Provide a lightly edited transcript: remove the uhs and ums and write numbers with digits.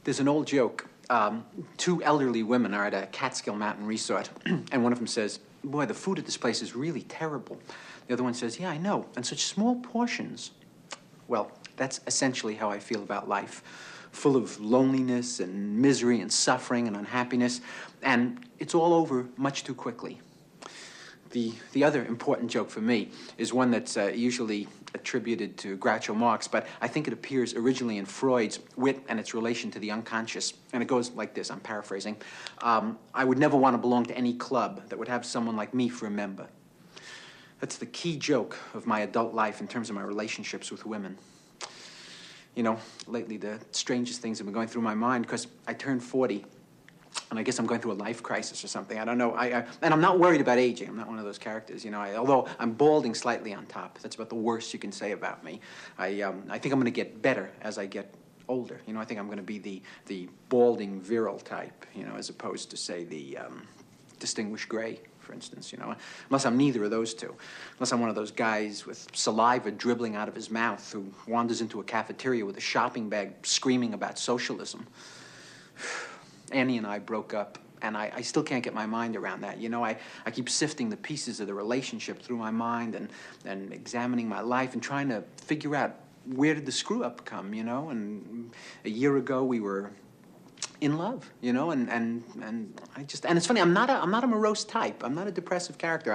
There's an old joke. Two elderly women are at a Catskill Mountain resort, and one of them says, "Boy, the food at this place is really terrible." The other one says, "Yeah, I know, and such small portions." Well, that's essentially how I feel about life. Full of loneliness and misery and suffering and unhappiness, and it's all over much too quickly. The other important joke for me is one that's usually attributed to Groucho Marx, but I think it appears originally in Freud's Wit and its relation to the unconscious. And it goes like this, I'm paraphrasing. I would never want to belong to any club that would have someone like me for a member. That's the key joke of my adult life in terms of my relationships with women. You know, lately the strangest things have been going through my mind because I turned 40. And I guess I'm going through a life crisis or something. I don't know. And I'm not worried about aging. I'm not one of those characters, you know. Although I'm balding slightly on top. That's about the worst you can say about me. I think I'm going to get better as I get older. You know, I think I'm going to be the balding virile type, you know, as opposed to, say, the distinguished gray, for instance, you know. Unless I'm neither of those two. Unless I'm one of those guys with saliva dribbling out of his mouth who wanders into a cafeteria with a shopping bag screaming about socialism. Annie and I broke up, and I still can't get my mind around that. You know, I keep sifting the pieces of the relationship through my mind and examining my life and trying to figure out where did the screw-up come, you know? And a year ago, we were in love, you know, and I just, and it's funny, I'm not a morose type. I'm not a depressive character.